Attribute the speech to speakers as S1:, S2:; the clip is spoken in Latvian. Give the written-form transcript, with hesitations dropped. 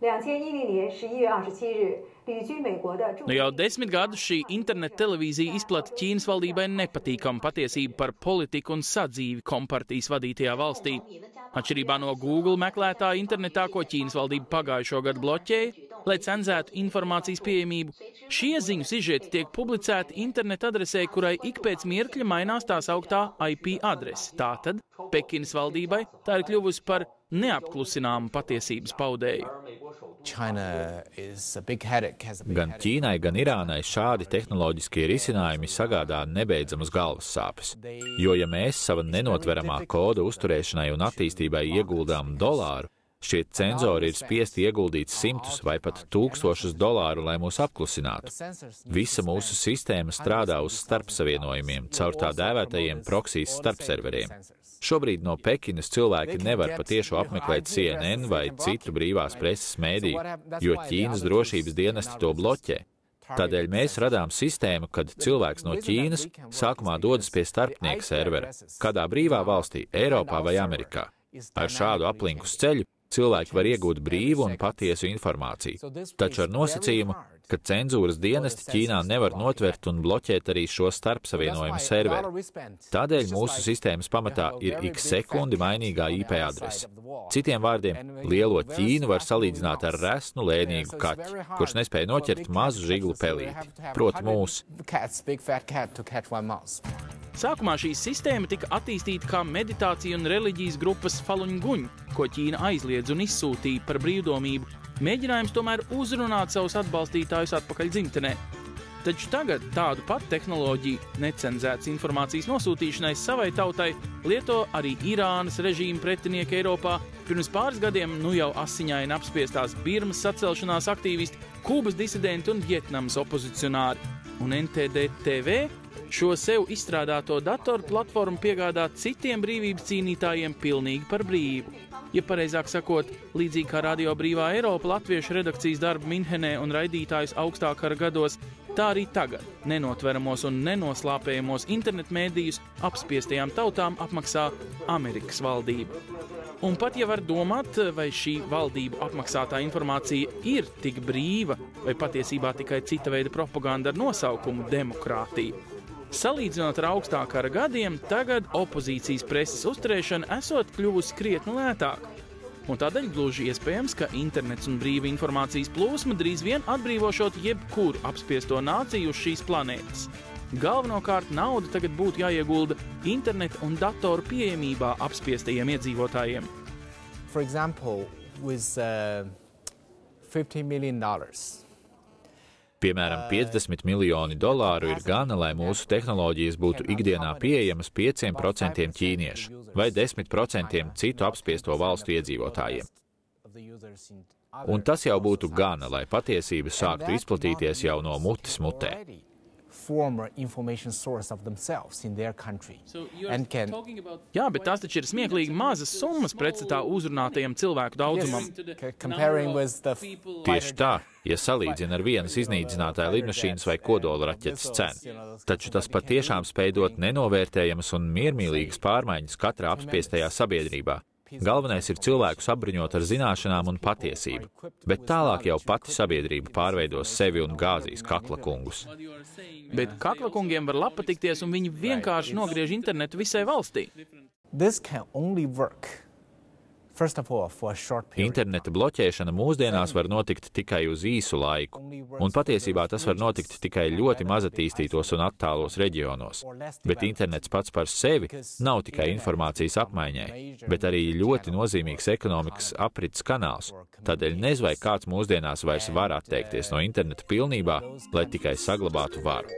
S1: 2010年11月27日，旅居美国的
S2: Nu jau 10 gadus šī interneta televīzija izplata Ķīnas valdībai nepatīkamu patiesību par politiku un sadzīvi kompartijas vadītajā valstī. Atšķirībā no Google meklētāja internetā, ko Ķīnas valdība pagājušo gadu bloķēja, lai cenzētu informācijas pieejamību, šie ziņu sižeti tiek publicēti interneta adresē, kurai ik pēc mirkļa mainās tās augtā IP adrese. Tātad Pekinas valdībai tā ir kļuvusi par neapklusināmu patiesības paudēju.
S3: Gan Ķīnai, gan Irānai šādi tehnoloģiskie risinājumi sagādā nebeidzamas galvas sāpes. Jo, ja mēs sava nenotveramā koda uzturēšanai un attīstībai ieguldām dolāru, šie cenzori ir spiesti ieguldīt simtus vai pat tūkstošus dolāru, lai mūs apklusinātu. Visa mūsu sistēma strādā uz starpsavienojumiem caur tā dēvētajiem proksijas starpserveriem. Šobrīd no Pekinas cilvēki nevar patiešo apmeklēt CNN vai citu brīvās preses mēdīju, jo Ķīnas drošības dienesti to bloķē. Tādēļ mēs radām sistēmu, kad cilvēks no Ķīnas sākumā dodas pie starpnieka servera, kādā brīvā valstī, Eiropā vai Amerikā. Ar šādu aplinkus ceļu cilvēki var iegūt brīvu un patiesu informāciju, taču ar nosacījumu, ka cenzūras dienesti Ķīnā nevar notvert un bloķēt arī šo starpsavienojumu serveri. Tādēļ mūsu sistēmas pamatā ir ik sekundi mainīgā IP adrese. Citiem vārdiem, lielo Ķīnu var salīdzināt ar resnu lēnīgu kaķi, kurš nespēja noķert mazu žiglu pelīti, proti mūsu.
S2: Sākumā šī sistēma tika attīstīta kā meditācija un reliģijas grupas Falun Gong, ko Ķīna aizliedz un izsūtīja par brīvdomību. Mēģinājums tomēr uzrunāt savus atbalstītājus atpakaļ dzimtenē. Taču tagad tādu pat tehnoloģiju necenzētas informācijas nosūtīšanai savai tautai lieto arī Irānas režīma pretinieki Eiropā, pirms pāris gadiem nu jau asiņaini apspiestās Birmas sacelšanās aktīvisti, Kubas disidenti un Vjetnamas opozicionāri. Un NTD TV šo sev izstrādāto datoru platformu piegādā citiem brīvības cīnītājiem pilnīgi par brīvu. Ja pareizāk sakot, līdzīgi kā Radio Brīvā Eiropa latviešu redakcijas darbu Minhenē un raidītājus augstākara gados, tā arī tagad nenotveramos un nenoslāpējamos internetmēdījus apspiestajām tautām apmaksā Amerikas valdība. Un pat ja var domāt, vai šī valdību apmaksātā informācija ir tik brīva, vai patiesībā tikai cita veida propaganda ar nosaukumu demokrātija. Salīdzinot ar augstākara gadiem, tagad opozīcijas preses uzturēšana esot kļuvusi krietni lētāka. Un tādēļ gluži iespējams, ka internets un brīva informācijas plūsma drīz vien atbrīvošot jebkuru apspiesto nāciju uz šīs planētas. Galvenokārt nauda tagad būtu jāiegulda interneta un datoru pieejamībā apspiestajiem iedzīvotājiem.
S4: For example, with $50 million.
S3: Piemēram, 50 miljoni dolāru ir gana, lai mūsu tehnoloģijas būtu ikdienā pieejamas 5% ķīniešu vai 10% citu apspiesto valstu iedzīvotājiem. Un tas jau būtu gana, lai patiesība sāktu izplatīties jau no mutes mutē.
S2: Jā, bet tās taču ir smieklīgi mazas summas pretstatā uzrunātajam cilvēku daudzumam.
S3: Tieši tā, ja salīdzina ar vienas iznīcinātāja lidmašīnas vai kodola raķetes cenu. Taču tas patiešām spēj dot nenovērtējamas un miermīlīgas pārmaiņas katrā apspiestajā sabiedrībā. Galvenais ir cilvēkus apbruņot ar zināšanām un patiesību, bet tālāk jau pati sabiedrība pārveidos sevi un gāzīs kaklakungus.
S2: Bet kaklakungiem var patikties, un viņi vienkārši nogriež internetu visai valstī.
S3: Interneta bloķēšana mūsdienās var notikt tikai uz īsu laiku, un patiesībā tas var notikt tikai ļoti mazatīstītos un attālos reģionos. Bet internets pats par sevi nav tikai informācijas apmaiņai, bet arī ļoti nozīmīgs ekonomikas aprits kanāls. Tādēļ nezinu, vai kāds mūsdienās vairs var atteikties no interneta pilnībā, lai tikai saglabātu varu.